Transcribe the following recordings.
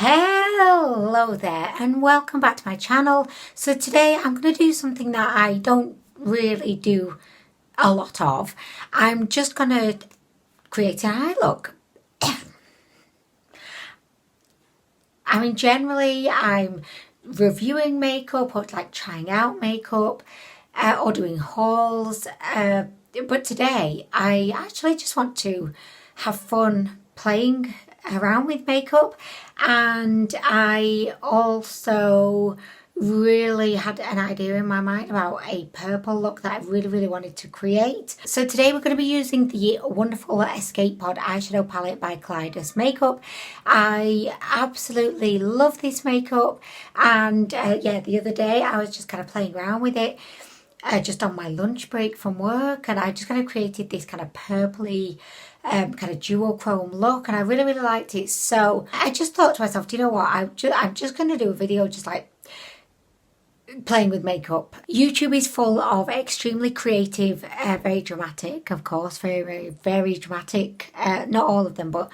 Hello there and welcome back to my channel. So today I'm going to do something that I don't really do a lot of. I'm just going to create an eye look. I mean, generally I'm reviewing makeup or like trying out makeup or doing hauls, but today I actually just want to have fun playing around with makeup, and I also really had an idea in my mind about a purple look that I really wanted to create. So today we're going to be using the wonderful Escape Pod eyeshadow palette by KALEIDOS Make Up. I absolutely love this makeup, and yeah, the other day I was just kind of playing around with it just on my lunch break from work, and I just kind of created this kind of purpley kind of duochrome look, and I really liked it. So I just thought to myself, do you know what, I'm just going to do a video just like playing with makeup. YouTube is full of extremely creative, very dramatic, of course, very dramatic, not all of them, but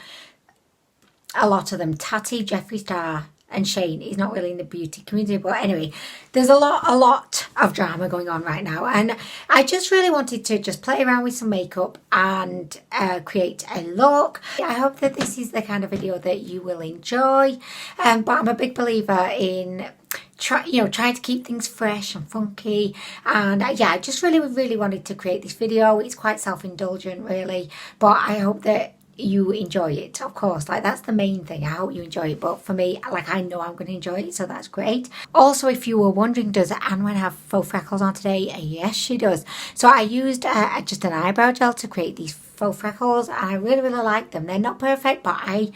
a lot of them. Tati, Jeffree Star and Shane is not really in the beauty community, but anyway, there's a lot of drama going on right now, and I just really wanted to just play around with some makeup and create a look. I hope that this is the kind of video that you will enjoy, but I'm a big believer in trying to keep things fresh and funky, and yeah, I just really wanted to create this video. It's quite self-indulgent really, but I hope that you enjoy it, of course. Like, that's the main thing. I hope you enjoy it, but for me, like, I know I'm going to enjoy it, so that's great. Also, if you were wondering, does Anwen have faux freckles on today? Yes, she does. So I used just an eyebrow gel to create these faux freckles, and I really like them. They're not perfect, but I'm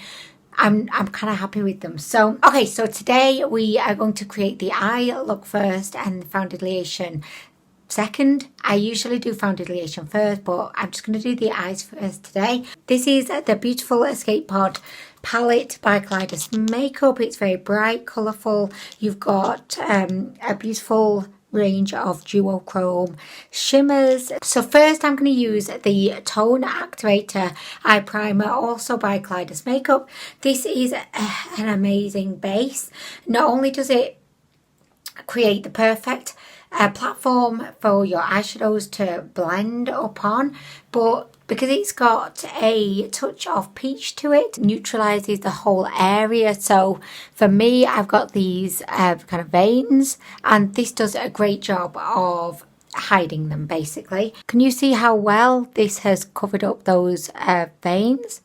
kind of happy with them. So okay, so today we are going to create the eye look first and the foundation second. I usually do foundation first, but I'm just going to do the eyes first today. This is the beautiful Escape Pod palette by KALEIDOS Make Up. It's very bright, colourful. You've got a beautiful range of duochrome shimmers. So first I'm going to use the Tone Activator Eye Primer, also by KALEIDOS Make Up. This is an amazing base. Not only does it create the perfect platform for your eyeshadows to blend upon, but because it's got a touch of peach to it, neutralizes the whole area. So for me, I've got these kind of veins, and this does a great job of hiding them basically. Can you see how well this has covered up those veins?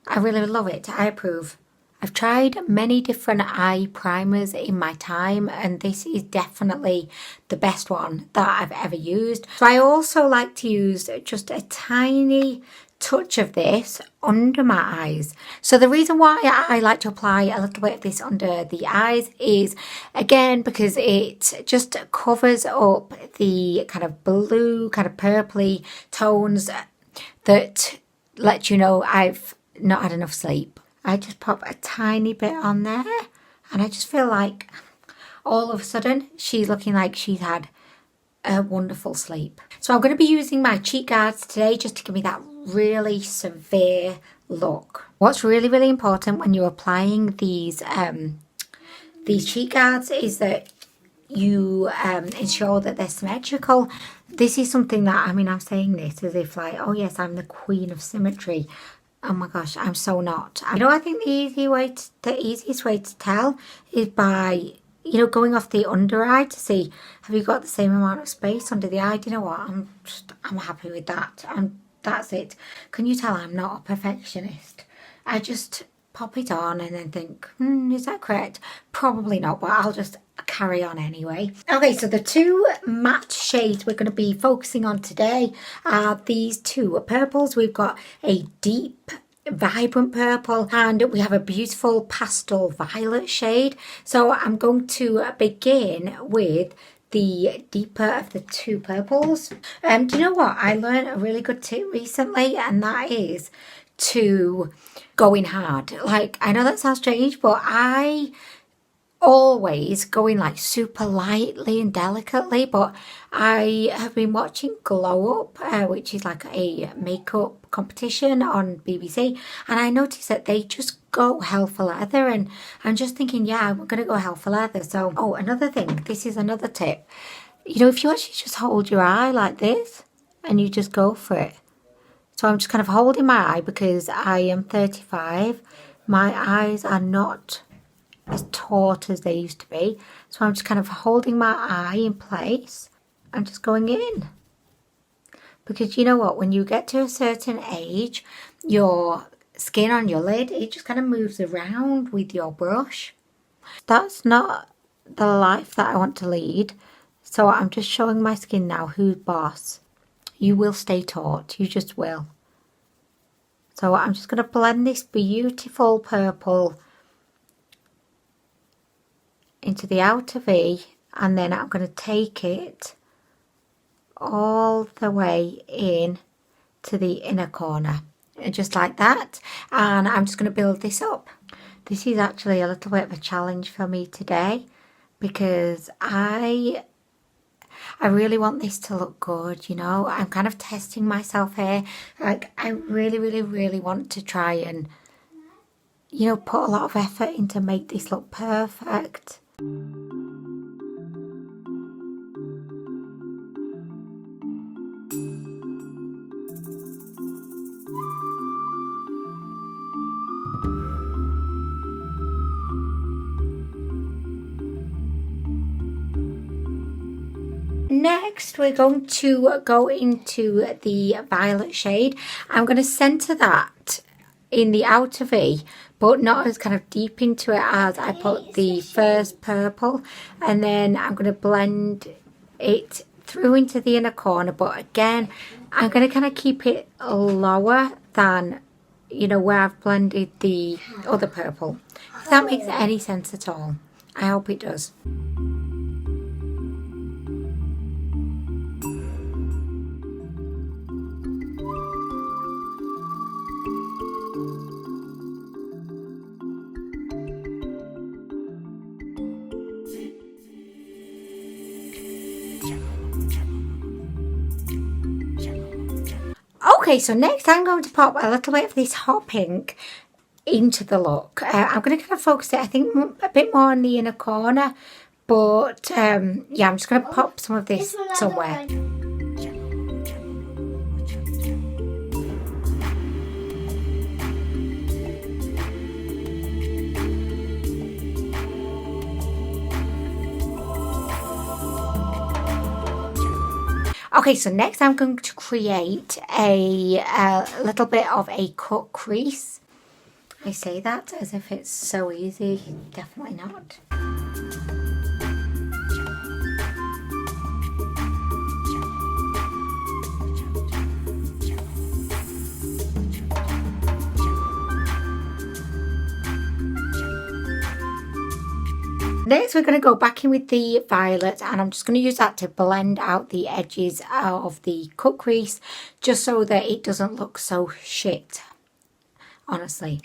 I really love it. I approve. I've tried many different eye primers in my time, and this is definitely the best one that I've ever used. So I also like to use just a tiny touch of this under my eyes. So the reason why I like to apply a little bit of this under the eyes is, again, because it just covers up the kind of blue, kind of purpley tones that let you know I've not had enough sleep. I just pop a tiny bit on there, and I just feel like all of a sudden she's looking like she's had a wonderful sleep. So I'm going to be using my cheek guards today just to give me that really severe look. What's really important when you're applying these cheek guards is that you ensure that they're symmetrical. This is something that, I mean, I'm saying this as if like, oh yes, I'm the queen of symmetry. Oh my gosh, I'm so not. You know, I think the easiest way to tell is by, you know, going off the under eye to see, have you got the same amount of space under the eye? Do you know what? I'm happy with that. And that's it. Can you tell I'm not a perfectionist? I just pop it on and then think, is that correct? Probably not, but I'll just carry on anyway. Okay, so the two matte shades we're going to be focusing on today are these two purples. We've got a deep vibrant purple, and we have a beautiful pastel violet shade. So I'm going to begin with the deeper of the two purples. Do you know what? I learned a really good tip recently, and that is to go in hard. Like, I know that sounds strange, but I always going like super lightly and delicately, but I have been watching Glow Up, which is like a makeup competition on BBC, and I noticed that they just go hell for leather, and I'm just thinking, yeah, I'm gonna go hell for leather. So, oh, another thing, this is another tip. You know, if you actually just hold your eye like this and you just go for it. So I'm just kind of holding my eye because I am 35. My eyes are not as taut as they used to be. So I'm just kind of holding my eye in place and just going in. Because you know what, when you get to a certain age, your skin on your lid, it just kind of moves around with your brush. That's not the life that I want to lead. So I'm just showing my skin now who's boss. You will stay taut, you just will. So I'm just going to blend this beautiful purple into the outer V, and then I'm going to take it all the way in to the inner corner, and just like that. And I'm just going to build this up. This is actually a little bit of a challenge for me today because I really want this to look good, you know. I'm kind of testing myself here. Like, I really want to try and, you know, put a lot of effort into make this look perfect. Next, we're going to go into the violet shade. I'm going to centre that in the outer V, but not as kind of deep into it as I put the first purple. And then I'm going to blend it through into the inner corner. But again, I'm going to kind of keep it lower than, you know, where I've blended the other purple. If that makes any sense at all. I hope it does. Okay, so next I'm going to pop a little bit of this hot pink into the look. I'm going to kind of focus it, I think, a bit more on the inner corner, but yeah, I'm just going to pop some of this somewhere. Okay, so next I'm going to create a little bit of a cut crease. I say that as if it's so easy, definitely not. Next, we're going to go back in with the violet, and I'm just going to use that to blend out the edges of the cut crease, just so that it doesn't look so shit, honestly.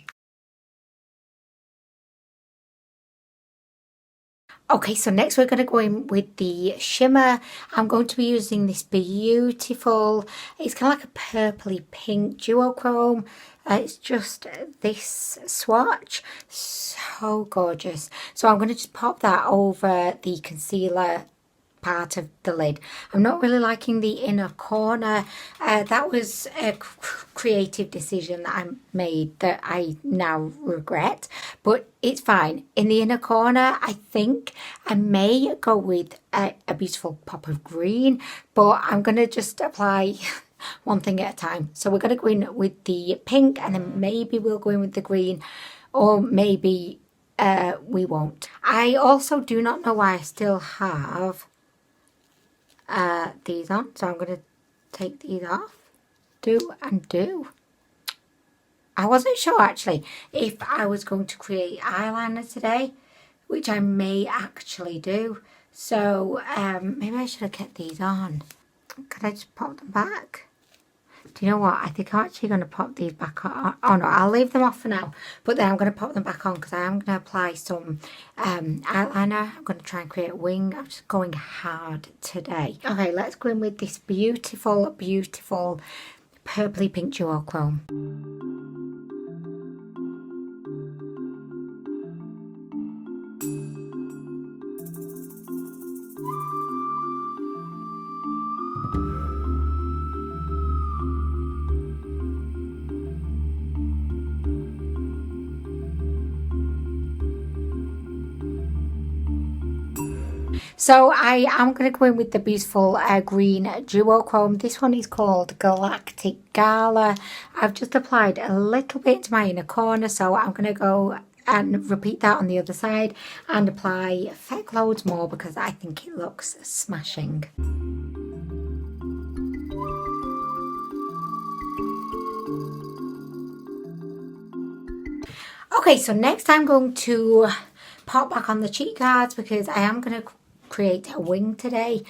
Okay, so next we're going to go in with the shimmer. I'm going to be using this beautiful, it's kind of like a purpley pink duochrome. It's just this swatch, so gorgeous. So I'm going to just pop that over the concealer part of the lid. I'm not really liking the inner corner. That was a creative decision that I made that I now regret, but it's fine. In the inner corner, I think I may go with a beautiful pop of green, but I'm going to just apply one thing at a time. So we're going to go in with the pink, and then maybe we'll go in with the green, or maybe we won't. I also do not know why I still have these on, so I'm going to take these off. Do and do. I wasn't sure actually if I was going to create eyeliner today, which I may actually do. So maybe I should have kept these on. Can I just pop them back? Do you know what? I think I'm actually going to pop these back on. Oh no, I'll leave them off for now. But then I'm going to pop them back on because I am going to apply some eyeliner. I'm going to try and create a wing. I'm just going hard today. Okay, let's go in with this beautiful, beautiful purpley pink duochrome. So I am going to go in with the beautiful green duochrome. This one is called Galactic Gala. I've just applied a little bit to my inner corner, so I'm going to go and repeat that on the other side and apply feck loads more because I think it looks smashing. Okay, so next I'm going to pop back on the cheek guards because I am going to create a wing today.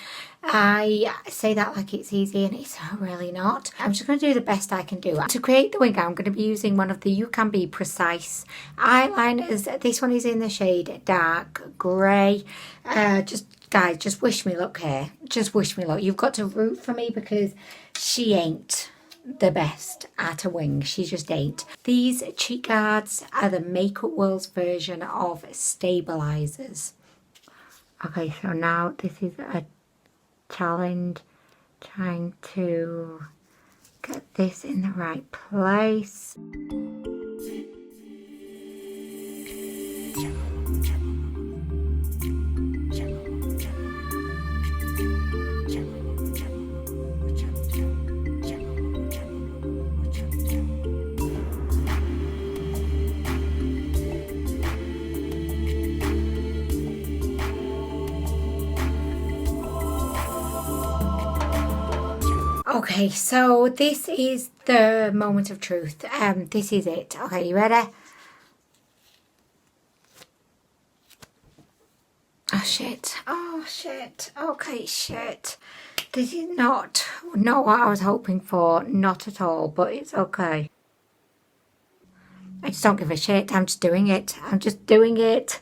I say that like it's easy and it's really not. I'm just going to do the best I can do. To create the wing, I'm going to be using one of the You Can Be Precise eyeliners. This one is in the shade Dark Grey. Guys, just wish me luck here. Just wish me luck. You've got to root for me because she ain't the best at a wing. She just ain't. These cheek guards are the Makeup World's version of stabilizers. Okay, so now this is a challenge, trying to get this in the right place. Okay, so this is the moment of truth. This is it. Okay, you ready? Oh shit. Oh shit. Okay, shit. This is not what I was hoping for. Not at all, but it's okay. I just don't give a shit. I'm just doing it. I'm just doing it.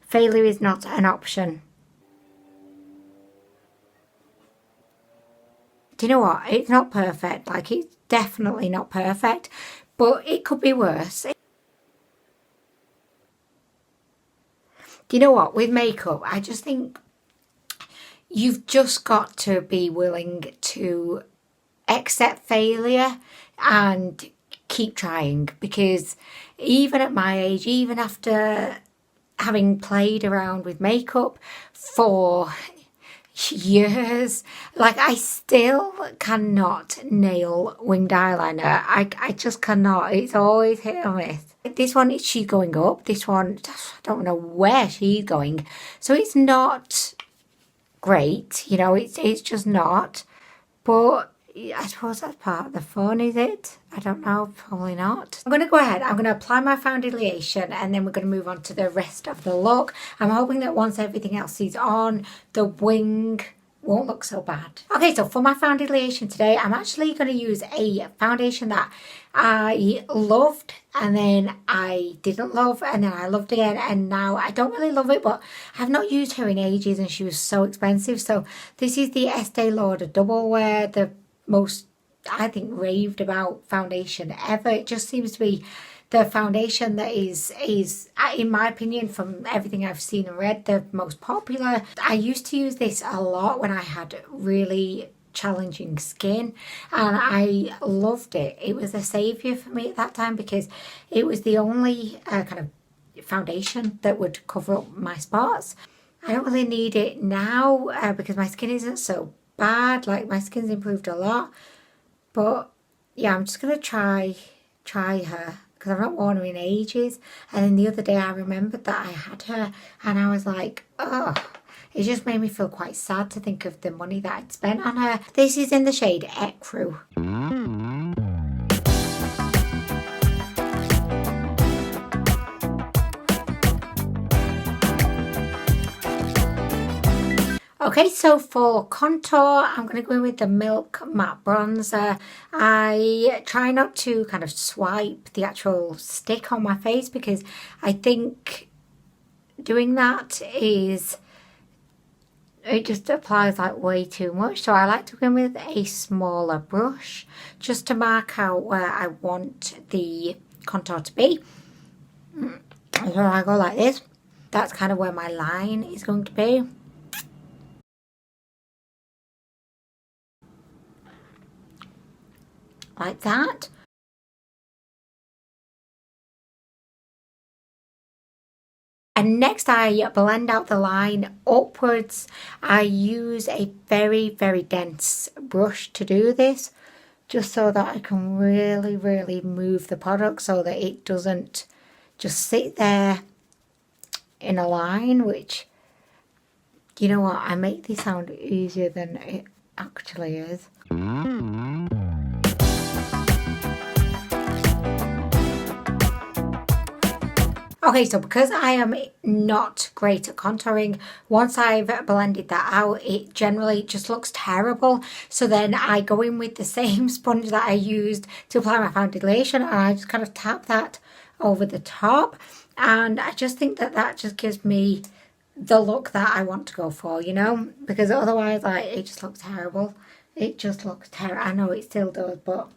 Failure is not an option. Do you know what? It's not perfect. Like, it's definitely not perfect, but it could be worse. Do you know what? With makeup, I just think you've just got to be willing to accept failure and keep trying, because even at my age, even after having played around with makeup for years, like, I still cannot nail winged eyeliner. I just cannot. It's always hit or miss. This one, she's going up. This one, I don't know where she's going. So it's not great, you know, it's just not. But I suppose that's part of the fun, is it? I don't know, probably not. I'm going to go ahead, I'm going to apply my foundation and then we're going to move on to the rest of the look. I'm hoping that once everything else is on, the wing won't look so bad. Okay, so for my foundation today, I'm actually going to use a foundation that I loved and then I didn't love and then I loved again and now I don't really love it, but I've not used her in ages and she was so expensive. So this is the Estee Lauder Double Wear, the most, I think, raved about foundation ever. It just seems to be the foundation that is in my opinion, from everything I've seen and read, the most popular. I used to use this a lot when I had really challenging skin and I loved it. It was a saviour for me at that time because it was the only kind of foundation that would cover up my spots. I don't really need it now because my skin isn't so bad. Like, my skin's improved a lot, but yeah, I'm just gonna try her because I've not worn her in ages. And then the other day I remembered that I had her and I was like, oh, it just made me feel quite sad to think of the money that I'd spent on her. This is in the shade Ecru. Okay, so for contour, I'm going to go in with the Milk Matte Bronzer. I try not to kind of swipe the actual stick on my face because I think doing that is, it just applies like way too much. So I like to go in with a smaller brush just to mark out where I want the contour to be. So I go like this. That's kind of where my line is going to be. Like that. And next I blend out the line upwards. I use a very, very dense brush to do this, just so that I can really, really move the product so that it doesn't just sit there in a line, which, you know what, I make this sound easier than it actually is. Okay, so because I am not great at contouring, once I've blended that out, it generally just looks terrible. So then I go in with the same sponge that I used to apply my foundation, and I just kind of tap that over the top. And I just think that that just gives me the look that I want to go for, you know? Because otherwise, like, it just looks terrible. It just looks terrible. I know it still does, but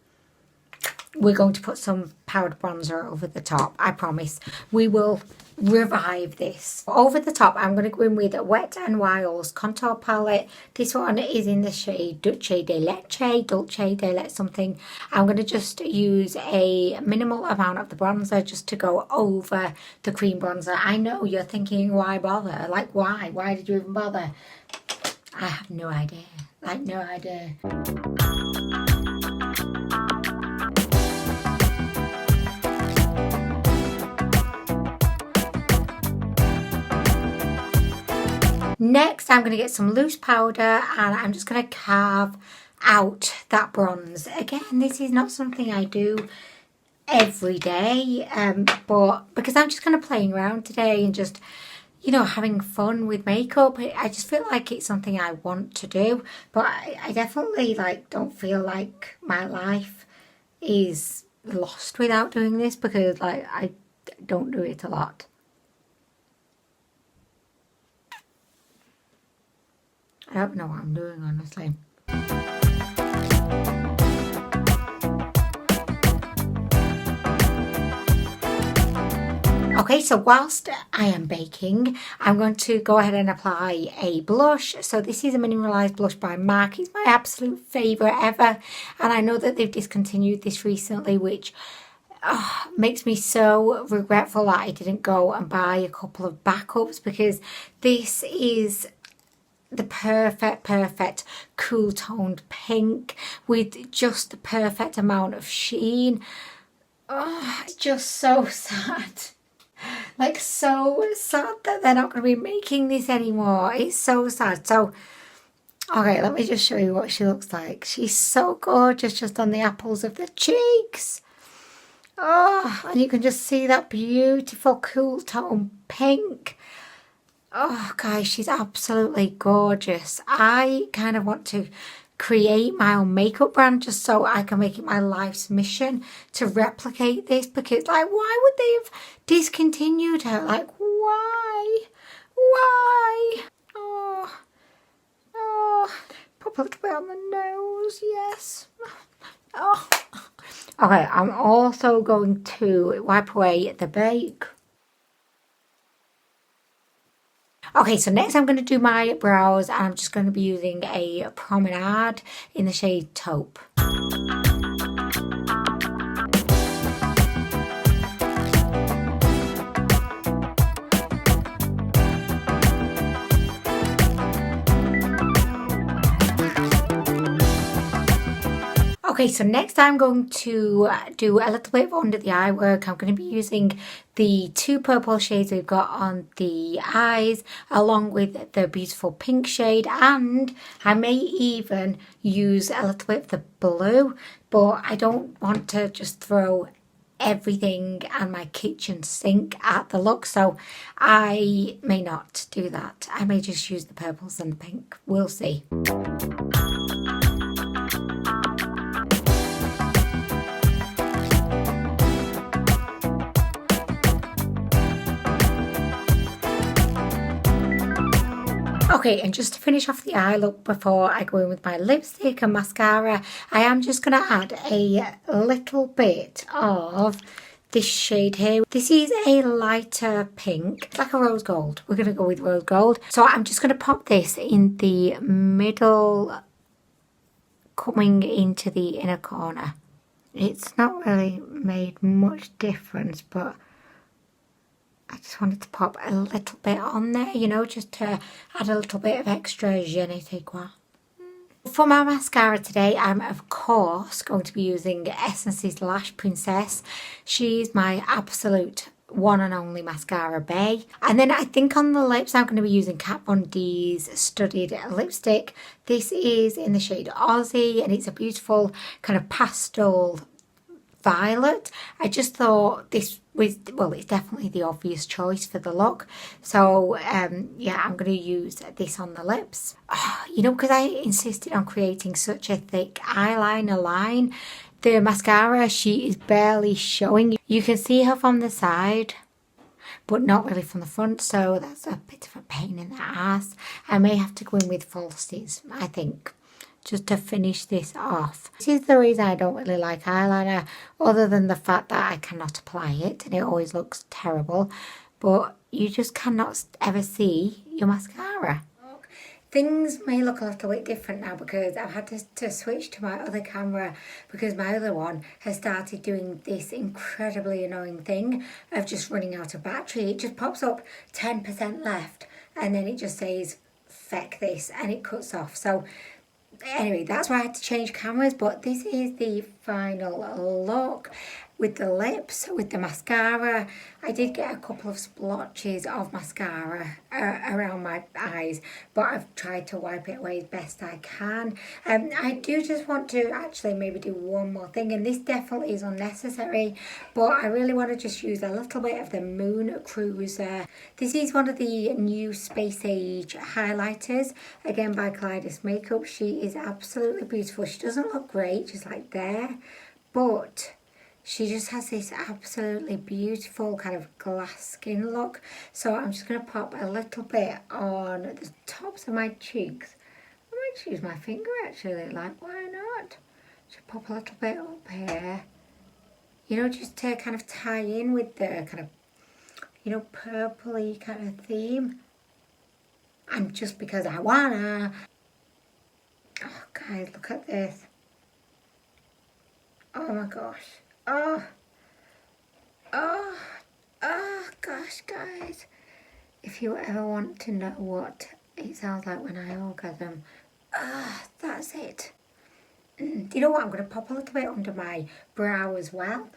we're going to put some powder bronzer over the top. I promise. We will revive this. Over the top, I'm going to go in with Wet n Wild's contour palette. This one is in the shade Dulce de Leche something. I'm going to just use a minimal amount of the bronzer just to go over the cream bronzer. I know you're thinking, why bother? Like, why? Why did you even bother? I have no idea. Like, no idea. Next, I'm going to get some loose powder and I'm just going to carve out that bronze. Again, this is not something I do every day, but because I'm just kind of playing around today and just, you know, having fun with makeup, I just feel like it's something I want to do. But I definitely like don't feel like my life is lost without doing this, because like I don't do it a lot. I don't know what I'm doing, honestly. Okay, so whilst I am baking, I'm going to go ahead and apply a blush. So this is a mineralized blush by MAC. It's my absolute favourite ever. And I know that they've discontinued this recently, which makes me so regretful that I didn't go and buy a couple of backups, because this is the perfect cool toned pink with just the perfect amount of sheen. Oh, it's just so sad. Like, so sad that they're not going to be making this anymore. It's so sad. So, okay, let me just show you what she looks like. She's so gorgeous just on the apples of the cheeks. Oh, and you can just see that beautiful cool tone pink. Oh, guys, she's absolutely gorgeous. I kind of want to create my own makeup brand just so I can make it my life's mission to replicate this, because, like, why would they have discontinued her? Like, why? Why? Oh, pop a little bit on the nose, yes. Oh. Okay, I'm also going to wipe away the bake. Okay, so next I'm going to do my brows, and I'm just going to be using a Promenade in the shade Taupe. Okay, so next I'm going to do a little bit of under the eye work. I'm going to be using the two purple shades we've got on the eyes, along with the beautiful pink shade, and I may even use a little bit of the blue, but I don't want to just throw everything and my kitchen sink at the look, so I may not do that. I may just use the purples and the pink. We'll see. Okay, and just to finish off the eye look before I go in with my lipstick and mascara, I am just going to add a little bit of this shade here. This is a lighter pink, it's like a rose gold. We're going to go with rose gold. So I'm just going to pop this in the middle, coming into the inner corner. It's not really made much difference, but I just wanted to pop a little bit on there, you know, just to add a little bit of extra je ne sais quoi. For my mascara today, I'm of course going to be using Essence's Lash Princess. She's my absolute one and only mascara bae. And then I think on the lips, I'm going to be using Kat Von D's Studded Lipstick. This is in the shade Aussie, and it's a beautiful kind of pastel violet. I just thought this was, well, it's definitely the obvious choice for the look. So yeah, I'm going to use this on the lips. Oh, you know, because I insisted on creating such a thick eyeliner line, the mascara, she is barely showing. You can see her from the side, but not really from the front, so that's a bit of a pain in the ass. I may have to go in with falsies, I think, just to finish this off. This is the reason I don't really like eyeliner, other than the fact that I cannot apply it and it always looks terrible, but you just cannot ever see your mascara. Things may look a little bit different now because I've had to switch to my other camera because my other one has started doing this incredibly annoying thing of just running out of battery. It just pops up 10% left and then it just says feck this and it cuts off. So anyway, that's why I had to change cameras, but this is the final look with the lips, with the mascara. I did get a couple of splotches of mascara around my eyes, but I've tried to wipe it away as best I can. I do just want to actually maybe do one more thing, and this definitely is unnecessary, but I really want to just use a little bit of the Moon Cruiser. This is one of the new Space Age highlighters, again by Kaleidos Make Up. She is absolutely beautiful. She doesn't look great, just like there, but she just has this absolutely beautiful kind of glass skin look. So I'm just going to pop a little bit on the tops of my cheeks. I might use my finger actually, like why not? Just pop a little bit up here. You know, just to kind of tie in with the kind of, you know, purpley kind of theme. And just because I wanna. Oh guys, look at this. Oh my gosh. Oh gosh, guys, if you ever want to know what it sounds like when I orgasm, that's it. Do you know what? I'm going to pop a little bit under my brow as well.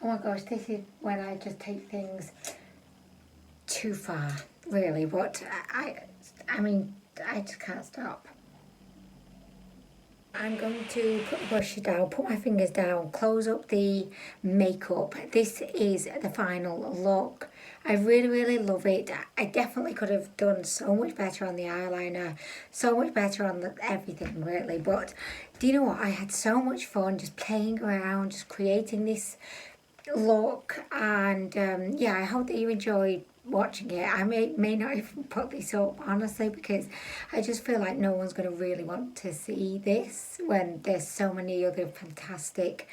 Oh my gosh, this is when I just take things too far, really, but I mean, I just can't stop. I'm going to put the brushes down, put my fingers down, close up the makeup. This is the final look. I really, really love it. I definitely could have done so much better on the eyeliner, so much better on everything, really. But do you know what? I had so much fun just playing around, just creating this look. And yeah, I hope that you enjoyed watching it. I may not even put this up, honestly, because I just feel like no one's going to really want to see this when there's so many other fantastic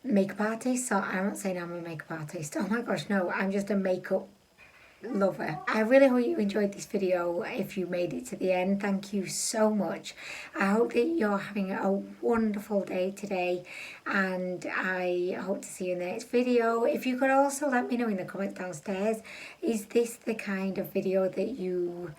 makeup artists. So I'm not saying I'm a makeup artist. Oh my gosh, no, I'm just a makeup lover. I really hope you enjoyed this video. If you made it to the end, thank you so much. I hope that you're having a wonderful day today, and I hope to see you in the next video. If you could also let me know in the comments downstairs, is this the kind of video that you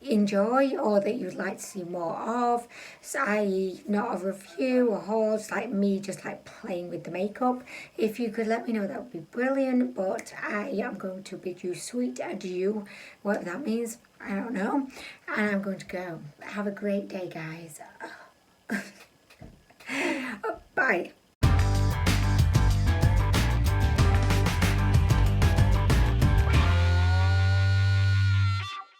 enjoy or that you'd like to see more of, so i.e. not a review or haul, just like me just like playing with the makeup. If you could let me know, that would be brilliant. But I am going to bid you sweet adieu, whatever that means, I don't know, and I'm going to go. Have a great day, guys. Bye.